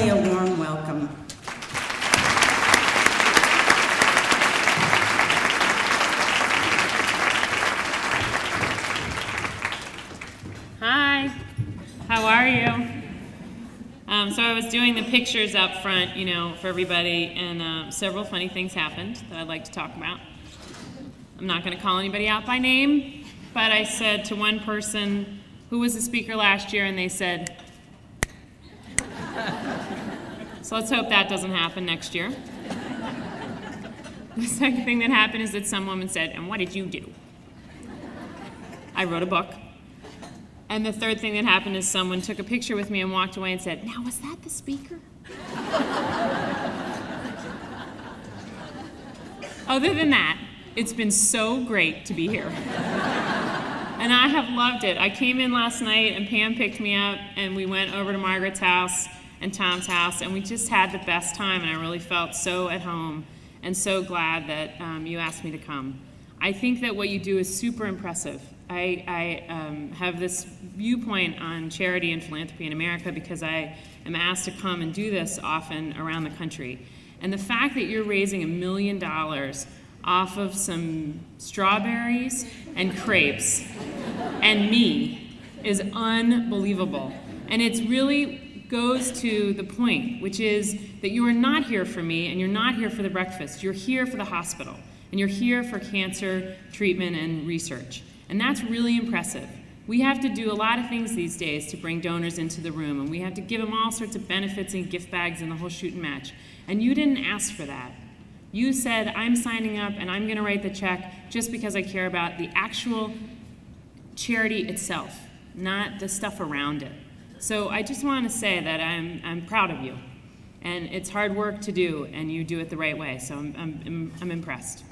Finally, a warm welcome. Hi, how are you? So I was doing the pictures up front, you know, for everybody, and several funny things happened that I'd like to talk about. I'm not going to call anybody out by name, but I said to one person who was a speaker last year, and they said, so let's hope that doesn't happen next year. The second thing that happened is that some woman said, and what did you do? I wrote a book. And the third thing that happened is someone took a picture with me and walked away and said, now, was that the speaker? Other than that, it's been so great to be here. And I have loved it. I came in last night and Pam picked me up and we went over to Margaret's house and Tom's house and we just had the best time and I really felt so at home and so glad that you asked me to come. I think that what you do is super impressive. I have this viewpoint on charity and philanthropy in America because I am asked to come and do this often around the country. And the fact that you're raising $1 million off of some strawberries and crepes and me is unbelievable. And it really goes to the point, which is that you are not here for me and you're not here for the breakfast. You're here for the hospital. And you're here for cancer treatment and research. And that's really impressive. We have to do a lot of things these days to bring donors into the room, and we have to give them all sorts of benefits and gift bags and the whole shoot and match. And you didn't ask for that. You said, I'm signing up and I'm gonna write the check just because I care about the actual charity itself, not the stuff around it. So I just wanna say that I'm proud of you. And it's hard work to do, and you do it the right way, so I'm impressed.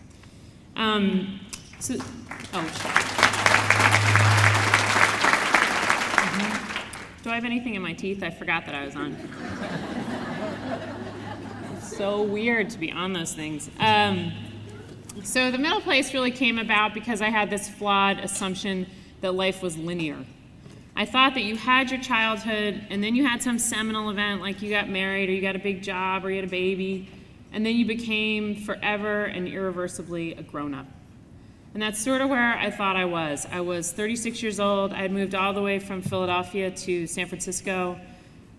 Do I have anything in my teeth? I forgot that I was on. It's so weird to be on those things. So the middle place really came about because I had this flawed assumption that life was linear. I thought that you had your childhood, and then you had some seminal event, like you got married, or you got a big job, or you had a baby, and then you became forever and irreversibly a grown-up. And that's sort of where I thought I was. I was 36 years old. I had moved all the way from Philadelphia to San Francisco.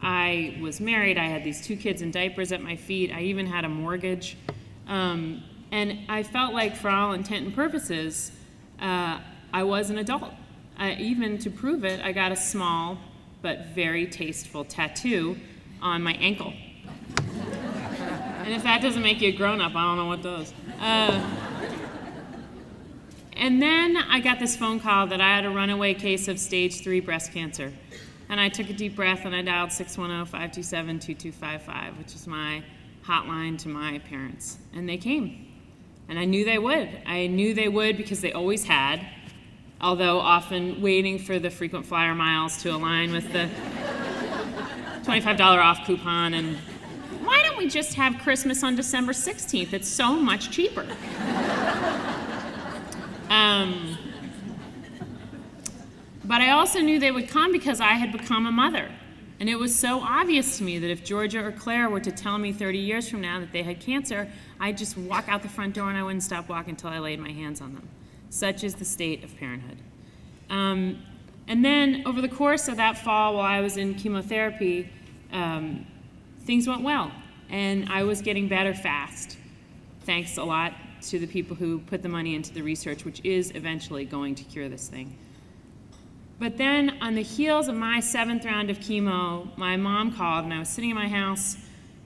I was married. I had these 2 kids in diapers at my feet. I even had a mortgage. And I felt like, for all intent and purposes, I was an adult. Even to prove it, I got a small but very tasteful tattoo on my ankle. And if that doesn't make you a grown-up, I don't know what does. And then I got this phone call that I had a runaway case of stage 3 breast cancer. And I took a deep breath and I dialed 610-527-2255, which is my hotline to my parents. And they came. And I knew they would. I knew they would because they always had, although often waiting for the frequent flyer miles to align with the $25 off coupon. And why don't we just have Christmas on December 16th? It's so much cheaper. But I also knew they would come because I had become a mother. And it was so obvious to me that if Georgia or Claire were to tell me 30 years from now that they had cancer, I'd just walk out the front door and I wouldn't stop walking until I laid my hands on them. Such is the state of parenthood. And then over the course of that fall while I was in chemotherapy, things went well. And I was getting better fast, thanks a lot to the people who put the money into the research, which is eventually going to cure this thing. But then on the heels of my 7th round of chemo, my mom called and I was sitting in my house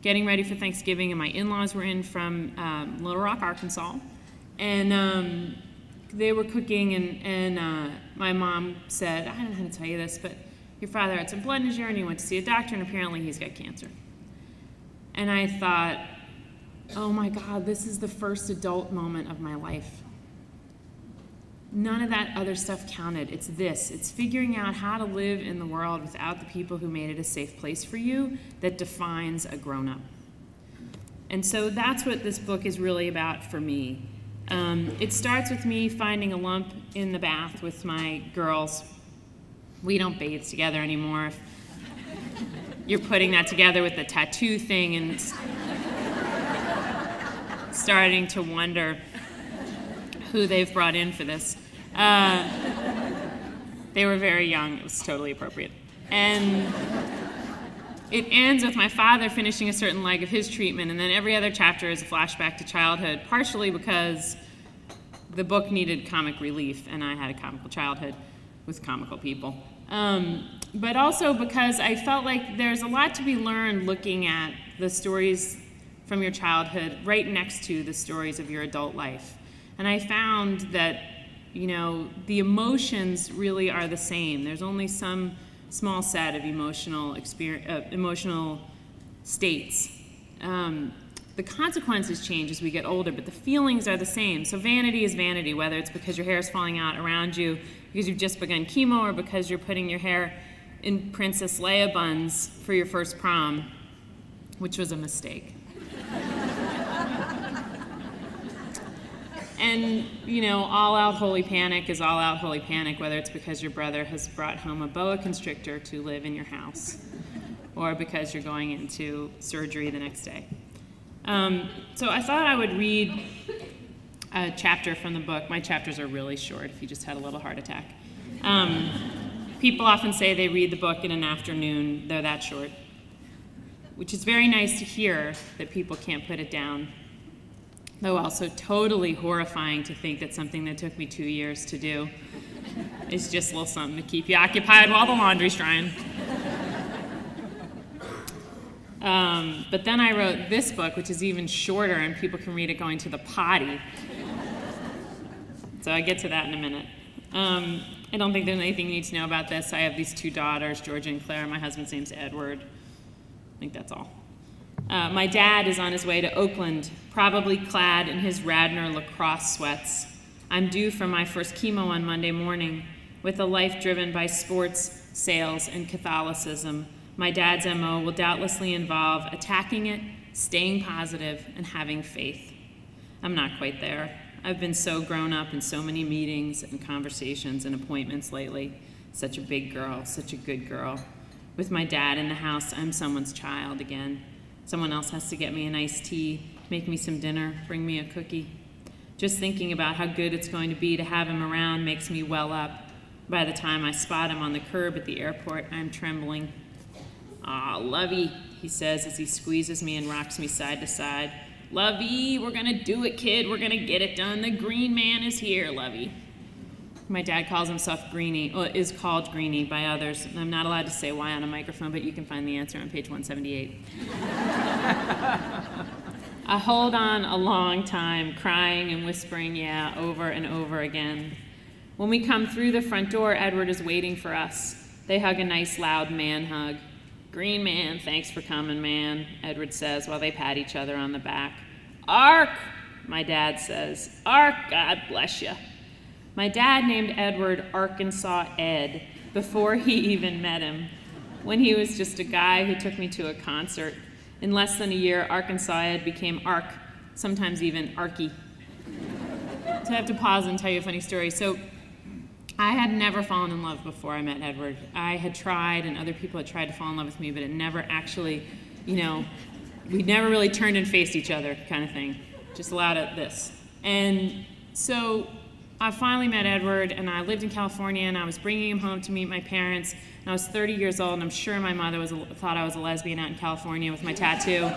getting ready for Thanksgiving and my in-laws were in from Little Rock, Arkansas. And they were cooking and my mom said, I don't know how to tell you this, but your father had some blood in his urine, he went to see a doctor and apparently he's got cancer. And I thought, oh my God, this is the first adult moment of my life. None of that other stuff counted. It's this. It's figuring out how to live in the world without the people who made it a safe place for you that defines a grown-up. And so that's what this book is really about for me. It starts with me finding a lump in the bath with my girls. We don't bathe together anymore. you're putting that together with the tattoo thing and starting to wonder who they've brought in for this. They were very young. It was totally appropriate. And it ends with my father finishing a certain leg of his treatment, and then every other chapter is a flashback to childhood, partially because the book needed comic relief, and I had a comical childhood with comical people. But also because I felt like there's a lot to be learned looking at the stories from your childhood right next to the stories of your adult life. And I found that, you know, the emotions really are the same. There's only some small set of emotional states. The consequences change as we get older, but the feelings are the same. So vanity is vanity, whether it's because your hair is falling out around you because you've just begun chemo, or because you're putting your hair in Princess Leia buns for your first prom, which was a mistake. And, you know, all-out holy panic is all-out holy panic, whether it's because your brother has brought home a boa constrictor to live in your house, or because you're going into surgery the next day. So I thought I would read a chapter from the book. My chapters are really short if you just had a little heart attack. People often say they read the book in an afternoon. They're that short, which is very nice to hear that people can't put it down, though also totally horrifying to think that something that took me 2 years to do is just a little something to keep you occupied while the laundry's drying. But then I wrote this book, which is even shorter, and people can read it going to the potty. So I get to that in a minute. I don't think there's anything you need to know about this. I have these 2 daughters, Georgia and Claire. My husband's name's Edward. I think that's all. My dad is on his way to Oakland, probably clad in his Radnor lacrosse sweats. I'm due for my first chemo on Monday morning. With a life driven by sports, sales, and Catholicism, my dad's MO will doubtlessly involve attacking it, staying positive, and having faith. I'm not quite there. I've been so grown up in so many meetings and conversations and appointments lately. Such a big girl, such a good girl. With my dad in the house, I'm someone's child again. Someone else has to get me an iced tea, make me some dinner, bring me a cookie. Just thinking about how good it's going to be to have him around makes me well up. By the time I spot him on the curb at the airport, I'm trembling. "Aw, Lovey," he says as he squeezes me and rocks me side to side. "Lovey, we're gonna do it, kid. We're gonna get it done. The green man is here, Lovey." My dad calls himself Greenie, or is called Greenie by others. I'm not allowed to say why on a microphone, but you can find the answer on page 178. I hold on a long time, crying and whispering "yeah" over and over again. When we come through the front door, Edward is waiting for us. They hug a nice, loud man hug. "Green man, thanks for coming, man," Edward says while they pat each other on the back. "Ark," my dad says. "Ark, God bless you." My dad named Edward Arkansas Ed before he even met him, when he was just a guy who took me to a concert. In less than a year, Arkansas Ed became Ark, sometimes even Arky. So I have to pause and tell you a funny story. So I had never fallen in love before I met Edward. I had tried, and other people had tried to fall in love with me, but it never actually, you know, we never really turned and faced each other kind of thing. Just a lot of this. And so I finally met Edward, and I lived in California, and I was bringing him home to meet my parents. And I was 30 years old, and I'm sure my mother thought I was a lesbian out in California with my tattoo.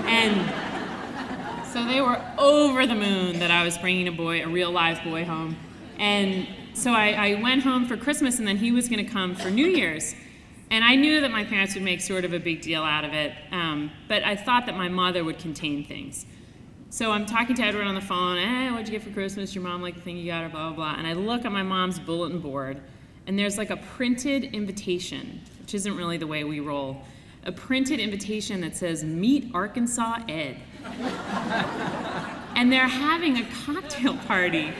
And so they were over the moon that I was bringing a real live boy home. And so I went home for Christmas, and then he was going to come for New Year's. And I knew that my parents would make sort of a big deal out of it, but I thought that my mother would contain things. So I'm talking to Edward on the phone. "Hey, what'd you get for Christmas? Your mom liked the thing you got her, blah, blah, blah." And I look at my mom's bulletin board, and there's like a printed invitation, which isn't really the way we roll. A printed invitation that says, "Meet Arkansas Ed." And they're having a cocktail party.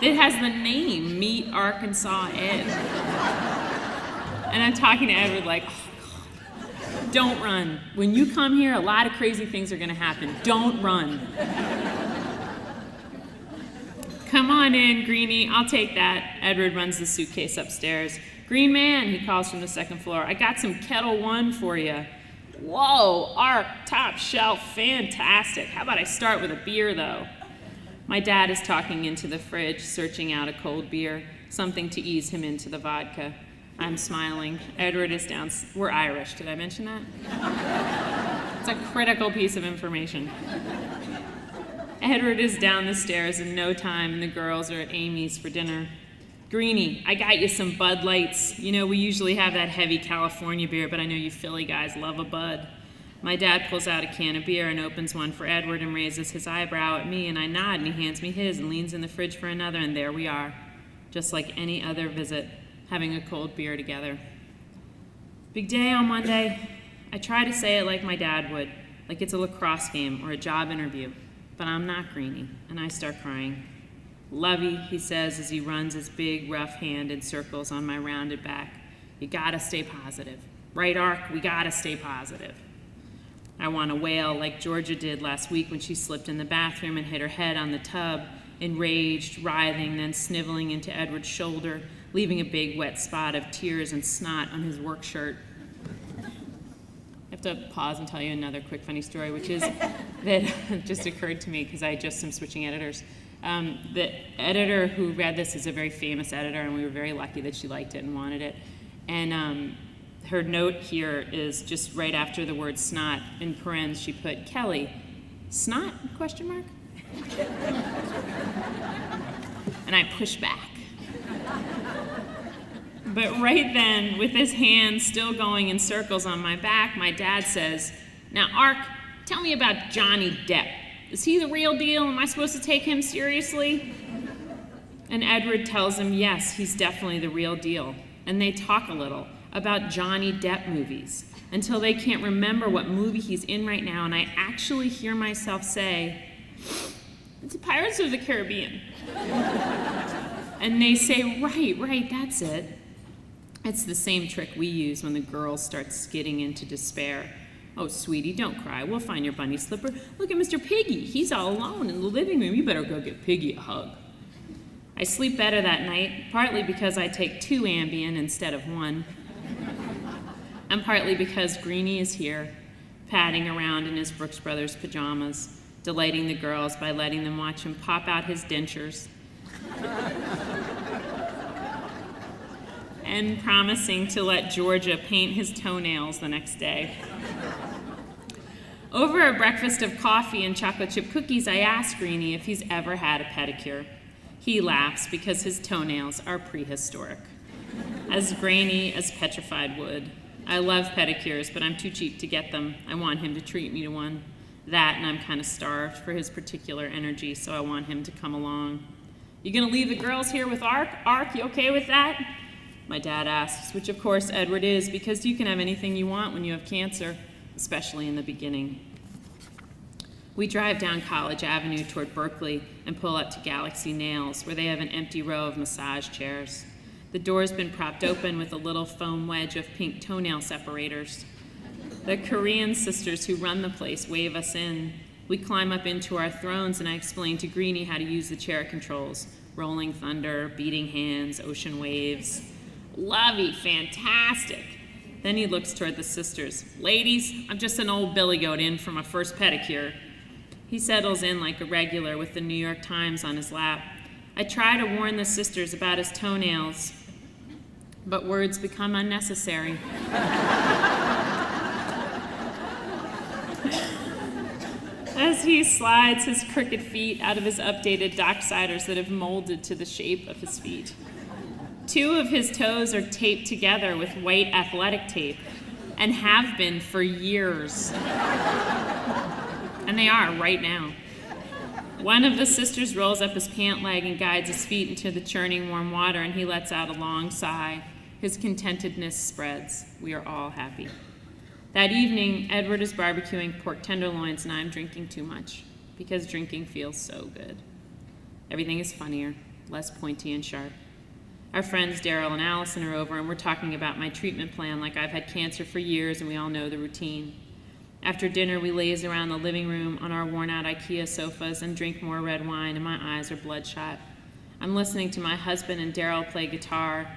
It has the name, Meet Arkansas Ed. And I'm talking to Edward like, "Oh, God, don't run. When you come here, a lot of crazy things are going to happen. Don't run." "Come on in, Greenie. I'll take that." Edward runs the suitcase upstairs. "Green man," he calls from the second floor, "I got some Kettle One for you." "Whoa, Ark, top shelf, fantastic. How about I start with a beer, though?" My dad is talking into the fridge, searching out a cold beer, something to ease him into the vodka. I'm smiling. Edward is down. We're Irish. Did I mention that? It's a critical piece of information. Edward is down the stairs in no time, and the girls are at Amy's for dinner. "Greenie, I got you some Bud Lights. You know, we usually have that heavy California beer, but I know you Philly guys love a Bud." My dad pulls out a can of beer and opens one for Edward and raises his eyebrow at me, and I nod, and he hands me his and leans in the fridge for another, and there we are, just like any other visit, having a cold beer together. Big day on Monday. I try to say it like my dad would, like it's a lacrosse game or a job interview, but I'm not Greenie, and I start crying. "Lovey," he says as he runs his big, rough hand in circles on my rounded back. "You gotta stay positive. Right, Ark? We gotta stay positive." I want to wail like Georgia did last week when she slipped in the bathroom and hit her head on the tub, enraged, writhing, then sniveling into Edward's shoulder, leaving a big wet spot of tears and snot on his work shirt. I have to pause and tell you another quick funny story, which is that just occurred to me because I just am switching editors. The editor who read this is a very famous editor, and we were very lucky that she liked it and wanted it. And her note here is just right after the word snot, in parentheses, she put, "Kelly, snot, question mark?" And I pushed back. But right then, with his hand still going in circles on my back, my dad says, "Now, Ark, tell me about Johnny Depp. Is he the real deal? Am I supposed to take him seriously?" And Edward tells him, yes, he's definitely the real deal. And they talk a little about Johnny Depp movies until they can't remember what movie he's in right now, and I actually hear myself say, "It's Pirates of the Caribbean." And they say, right, that's it. It's the same trick we use when the girls start skidding into despair. "Oh, sweetie, don't cry. We'll find your bunny slipper. Look at Mr. Piggy. He's all alone in the living room. You better go give Piggy a hug." I sleep better that night, partly because I take 2 Ambien instead of 1, and partly because Greenie is here, padding around in his Brooks Brothers pajamas, delighting the girls by letting them watch him pop out his dentures, and promising to let Georgia paint his toenails the next day. Over a breakfast of coffee and chocolate chip cookies, I ask Greenie if he's ever had a pedicure. He laughs because his toenails are prehistoric, as grainy as petrified wood. I love pedicures, but I'm too cheap to get them. I want him to treat me to one. That, and I'm kind of starved for his particular energy, so I want him to come along. "You gonna leave the girls here with Ark? Ark, you okay with that?" My dad asks, which of course Edward is, because you can have anything you want when you have cancer, especially in the beginning. We drive down College Avenue toward Berkeley and pull up to Galaxy Nails, where they have an empty row of massage chairs. The door's been propped open with a little foam wedge of pink toenail separators. The Korean sisters who run the place wave us in. We climb up into our thrones, and I explain to Greenie how to use the chair controls. Rolling thunder, beating hands, ocean waves. "Lovey, fantastic." Then he looks toward the sisters. "Ladies, I'm just an old billy goat in for my first pedicure." He settles in like a regular with the New York Times on his lap. I try to warn the sisters about his toenails, but words become unnecessary. As he slides his crooked feet out of his updated docksiders that have molded to the shape of his feet. 2 of his toes are taped together with white athletic tape, and have been for years. And they are right now. One of the sisters rolls up his pant leg and guides his feet into the churning warm water, and he lets out a long sigh. His contentedness spreads. We are all happy. That evening, Edward is barbecuing pork tenderloins, and I'm drinking too much, because drinking feels so good. Everything is funnier, less pointy and sharp. Our friends Daryl and Allison are over, and we're talking about my treatment plan like I've had cancer for years and we all know the routine. After dinner, we laze around the living room on our worn-out IKEA sofas and drink more red wine, and my eyes are bloodshot. I'm listening to my husband and Daryl play guitar.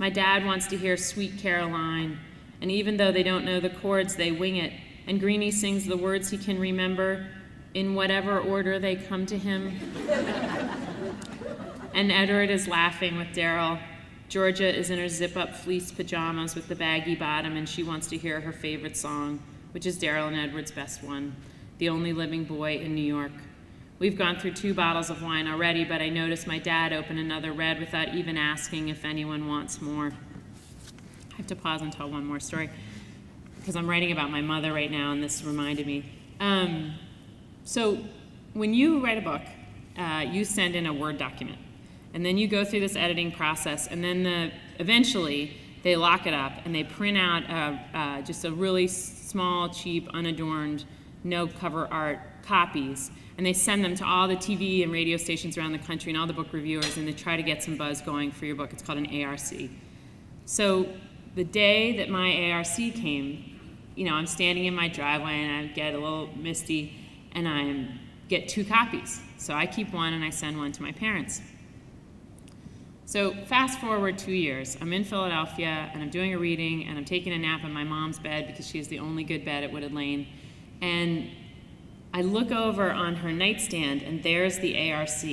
My dad wants to hear Sweet Caroline, and even though they don't know the chords, they wing it. And Greenie sings the words he can remember in whatever order they come to him. And Edward is laughing with Daryl. Georgia is in her zip-up fleece pajamas with the baggy bottom, and she wants to hear her favorite song, which is Daryl and Edward's best one, The Only Living Boy in New York. We've gone through 2 bottles of wine already, but I noticed my dad open another red without even asking if anyone wants more. I have to pause and tell one more story, because I'm writing about my mother right now, and this reminded me. So when you write a book, you send in a Word document. And then you go through this editing process, and then eventually they lock it up and they print out just a really small, cheap, unadorned, no cover art copies, and they send them to all the TV and radio stations around the country and all the book reviewers, and they try to get some buzz going for your book. It's called an ARC. So the day that my ARC came, you know, I'm standing in my driveway and I get a little misty, and I get 2 copies. So I keep one and I send one to my parents. So fast forward 2 years, I'm in Philadelphia and I'm doing a reading and I'm taking a nap in my mom's bed because she has the only good bed at Wooded Lane. And I look over on her nightstand and there's the ARC.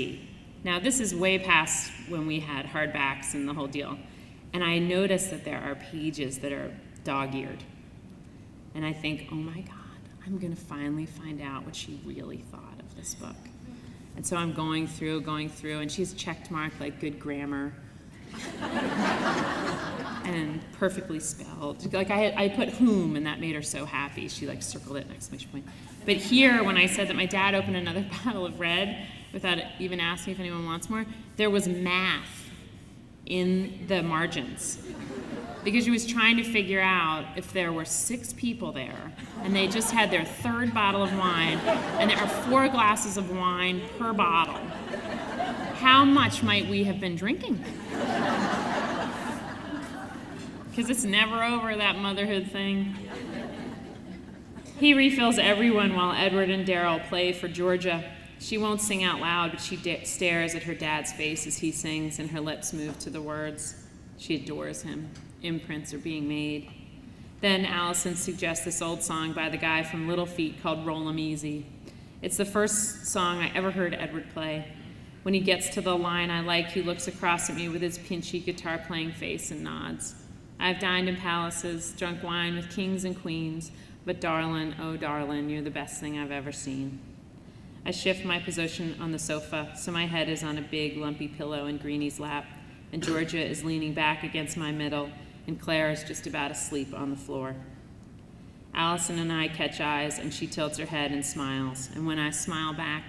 Now this is way past when we had hardbacks and the whole deal. And I notice that there are pages that are dog-eared. And I think, oh my God, I'm gonna finally find out what she really thought of this book. And so I'm going through, and she's checked marked like good grammar and perfectly spelled. Like I put whom, and that made her so happy. She like circled it, exclamation point. But here, when I said that my dad opened another bottle of red without even asking if anyone wants more, there was math in the margins. Because she was trying to figure out if there were 6 people there and they just had their 3rd bottle of wine and there are 4 glasses of wine per bottle, how much might we have been drinking? Because it's never over, that motherhood thing. He refills everyone while Edward and Daryl play for Georgia. She won't sing out loud, but she stares at her dad's face as he sings and her lips move to the words. She adores him. Imprints are being made. Then Allison suggests this old song by the guy from Little Feat called Roll 'Em Easy. It's the first song I ever heard Edward play. When he gets to the line I like, he looks across at me with his pinchy guitar-playing face and nods. I've dined in palaces, drunk wine with kings and queens, but darlin', oh darlin', you're the best thing I've ever seen. I shift my position on the sofa, so my head is on a big, lumpy pillow in Greenie's lap, and Georgia is leaning back against my middle, and Claire is just about asleep on the floor. Allison and I catch eyes, and she tilts her head and smiles, and when I smile back,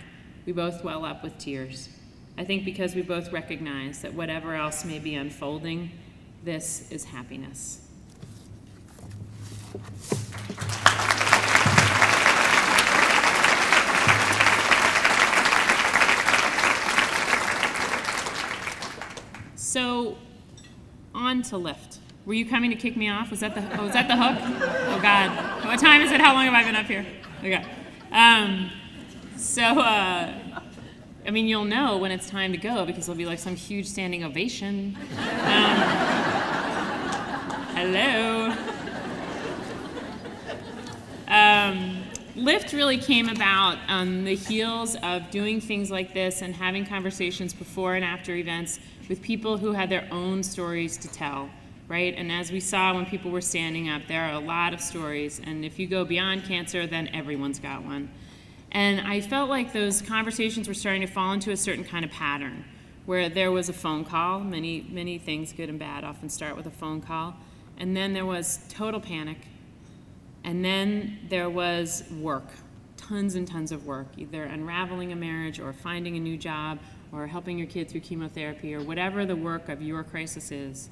we both well up with tears. I think because we both recognize that whatever else may be unfolding, this is happiness. So, on to Lift. Were you coming to kick me off? Was that the hook? Oh God. What time is it? How long have I been up here? Okay. I mean, you'll know when it's time to go because there'll be like some huge standing ovation. Hello. Lift really came about on the heels of doing things like this and having conversations before and after events with people who had their own stories to tell, right? And as we saw when people were standing up, there are a lot of stories, and if you go beyond cancer, then everyone's got one. And I felt like those conversations were starting to fall into a certain kind of pattern, where there was a phone call. Many things, good and bad, often start with a phone call. And then there was total panic. And then there was work, tons and tons of work, either unraveling a marriage or finding a new job or helping your kid through chemotherapy or whatever the work of your crisis is.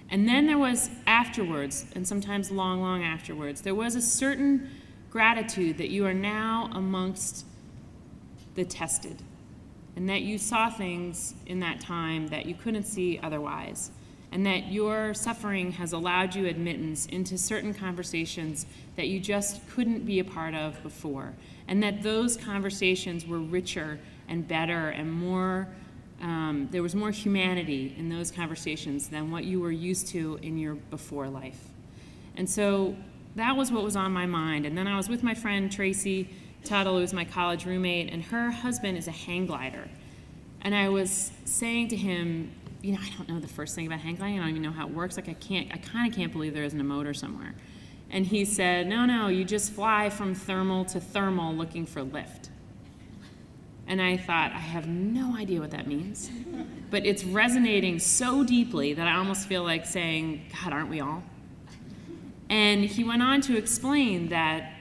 And then there was afterwards, and sometimes long, long afterwards, there was a certain gratitude that you are now amongst the tested and that you saw things in that time that you couldn't see otherwise, and that your suffering has allowed you admittance into certain conversations that you just couldn't be a part of before, and that those conversations were richer and better and more there was more humanity in those conversations than what you were used to in your before life. And so that was what was on my mind. And then I was with my friend Tracy Tuttle, who's my college roommate, and her husband is a hang glider. And I was saying to him, you know, I don't know the first thing about hang gliding. I don't even know how it works. Like I kind of can't believe there isn't a motor somewhere. And he said, no, you just fly from thermal to thermal looking for lift. And I thought, I have no idea what that means. But it's resonating so deeply that I almost feel like saying, God, aren't we all? And he went on to explain that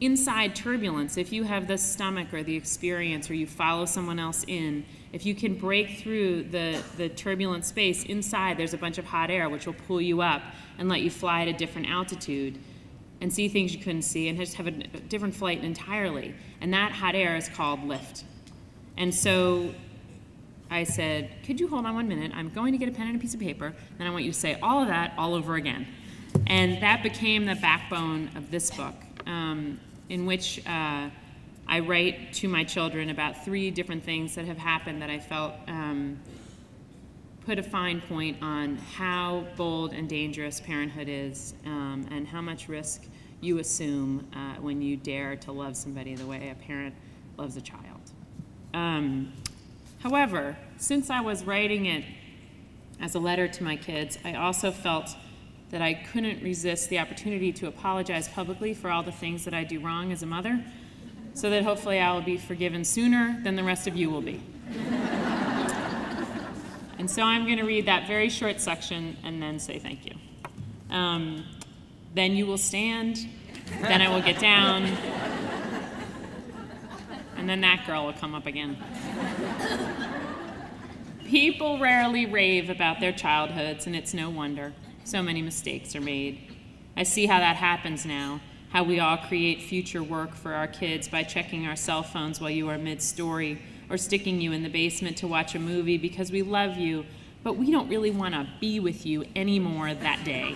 inside turbulence, if you have the stomach or the experience or you follow someone else in, if you can break through the turbulent space, inside there's a bunch of hot air which will pull you up and let you fly at a different altitude and see things you couldn't see and just have a different flight entirely. And that hot air is called lift. And so I said, could you hold on 1 minute? I'm going to get a pen and a piece of paper, and I want you to say all of that all over again. And that became the backbone of this book, in which I write to my children about 3 different things that have happened that I felt put a fine point on how bold and dangerous parenthood is, and how much risk you assume when you dare to love somebody the way a parent loves a child. However, since I was writing it as a letter to my kids, I also felt that I couldn't resist the opportunity to apologize publicly for all the things that I do wrong as a mother, so that hopefully I will be forgiven sooner than the rest of you will be. And so I'm going to read that very short section and then say thank you. Then you will stand, then I will get down, and then that girl will come up again. People rarely rave about their childhoods, and it's no wonder. So many mistakes are made. I see how that happens now, how we all create future work for our kids by checking our cell phones while you are mid-story, or sticking you in the basement to watch a movie because we love you, but we don't really want to be with you anymore that day.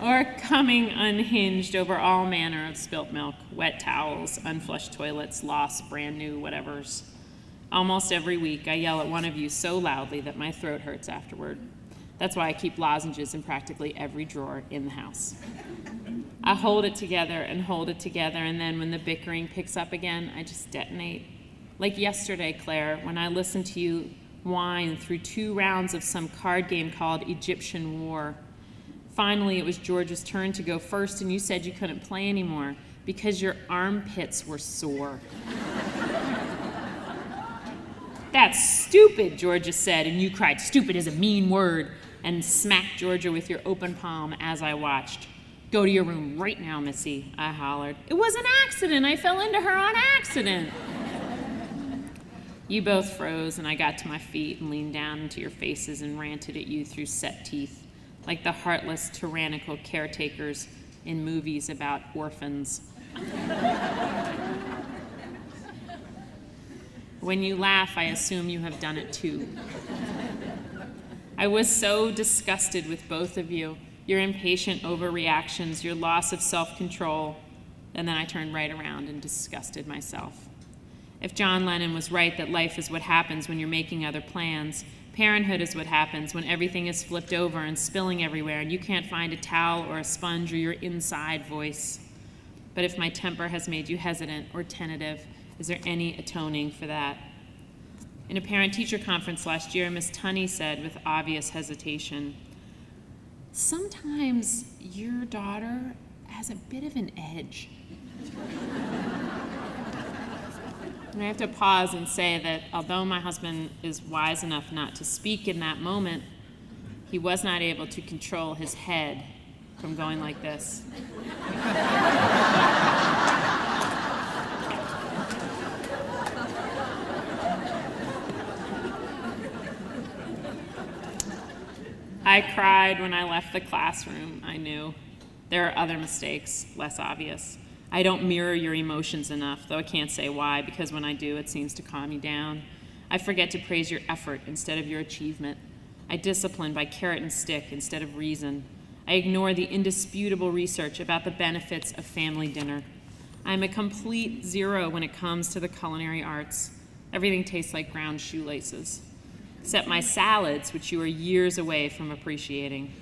Or coming unhinged over all manner of spilt milk, wet towels, unflushed toilets, lost, brand new whatevers. Almost every week I yell at one of you so loudly that my throat hurts afterward. That's why I keep lozenges in practically every drawer in the house. I hold it together, and then when the bickering picks up again, I just detonate. Like yesterday, Claire, when I listened to you whine through 2 rounds of some card game called Egyptian War. Finally, it was George's turn to go first, and you said you couldn't play anymore because your armpits were sore. That's stupid, Georgia said, and you cried, stupid is a mean word, and smacked Georgia with your open palm as I watched. Go to your room right now, Missy, I hollered. It was an accident. I fell into her on accident. You both froze, and I got to my feet and leaned down into your faces and ranted at you through set teeth, like the heartless, tyrannical caretakers in movies about orphans. When you laugh, I assume you have done it too. I was so disgusted with both of you, your impatient overreactions, your loss of self-control, and then I turned right around and disgusted myself. If John Lennon was right that life is what happens when you're making other plans, parenthood is what happens when everything is flipped over and spilling everywhere and you can't find a towel or a sponge or your inside voice. But if my temper has made you hesitant or tentative, is there any atoning for that? In a parent-teacher conference last year, Miss Tunney said with obvious hesitation, sometimes your daughter has a bit of an edge. And I have to pause and say that although my husband is wise enough not to speak in that moment, he was not able to control his head from going like this. I cried when I left the classroom, I knew. There are other mistakes, less obvious. I don't mirror your emotions enough, though I can't say why, because when I do, it seems to calm you down. I forget to praise your effort instead of your achievement. I discipline by carrot and stick instead of reason. I ignore the indisputable research about the benefits of family dinner. I'm a complete zero when it comes to the culinary arts. Everything tastes like ground shoelaces, except my salads, which you are years away from appreciating.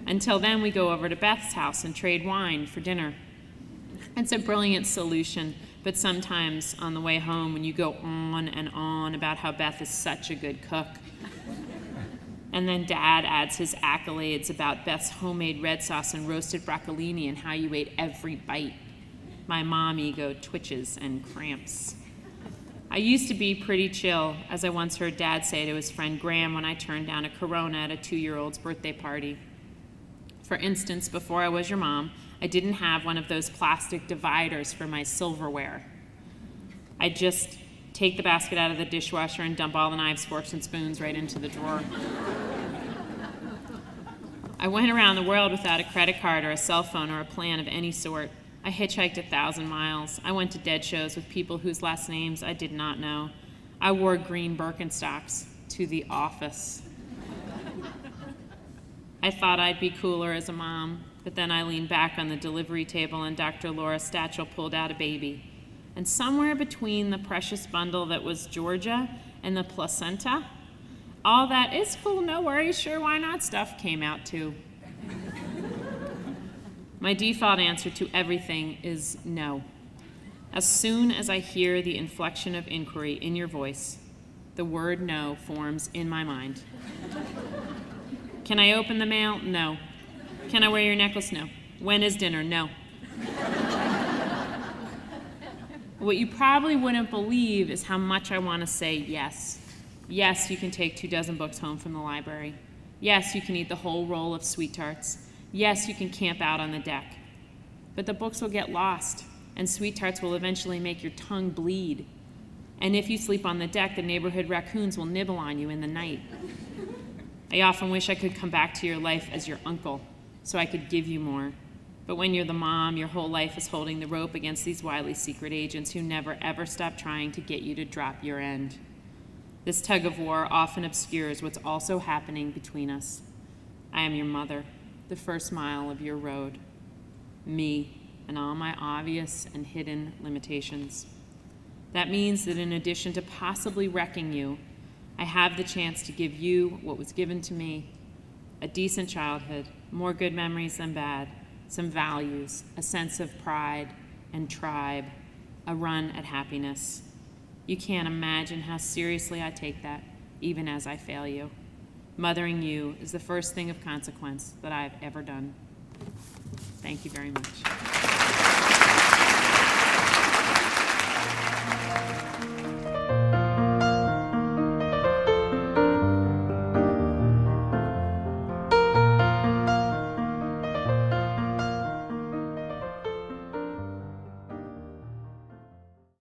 Until then, we go over to Beth's house and trade wine for dinner. It's a brilliant solution, but sometimes on the way home, when you go on and on about how Beth is such a good cook, and then Dad adds his accolades about Beth's homemade red sauce and roasted broccolini and how you ate every bite, my mom ego twitches and cramps. I used to be pretty chill, as I once heard Dad say to his friend Graham when I turned down a Corona at a 2-year-old's birthday party. For instance, before I was your mom, I didn't have one of those plastic dividers for my silverware. I'd just take the basket out of the dishwasher and dump all the knives, forks, and spoons right into the drawer. I went around the world without a credit card or a cell phone or a plan of any sort. I hitchhiked 1,000 miles. I went to dead shows with people whose last names I did not know. I wore green Birkenstocks to the office. I thought I'd be cooler as a mom, but then I leaned back on the delivery table and Dr. Laura Stachel pulled out a baby. And somewhere between the precious bundle that was Georgia and the placenta, all that "is cool, no worries, sure, why not" stuff came out too. My default answer to everything is no. As soon as I hear the inflection of inquiry in your voice, the word no forms in my mind. Can I open the mail? No. Can I wear your necklace? No. When is dinner? No. What you probably wouldn't believe is how much I want to say yes. Yes, you can take 24 books home from the library. Yes, you can eat the whole roll of sweet tarts. Yes, you can camp out on the deck. But the books will get lost, and sweet tarts will eventually make your tongue bleed. And if you sleep on the deck, the neighborhood raccoons will nibble on you in the night. I often wish I could come back to your life as your uncle, so I could give you more. But when you're the mom, your whole life is holding the rope against these wily secret agents who never ever stop trying to get you to drop your end. This tug of war often obscures what's also happening between us. I am your mother, the first mile of your road. Me, and all my obvious and hidden limitations. That means that in addition to possibly wrecking you, I have the chance to give you what was given to me: a decent childhood, more good memories than bad, some values, a sense of pride and tribe, a run at happiness. You can't imagine how seriously I take that, even as I fail you. Mothering you is the first thing of consequence that I've ever done. Thank you very much.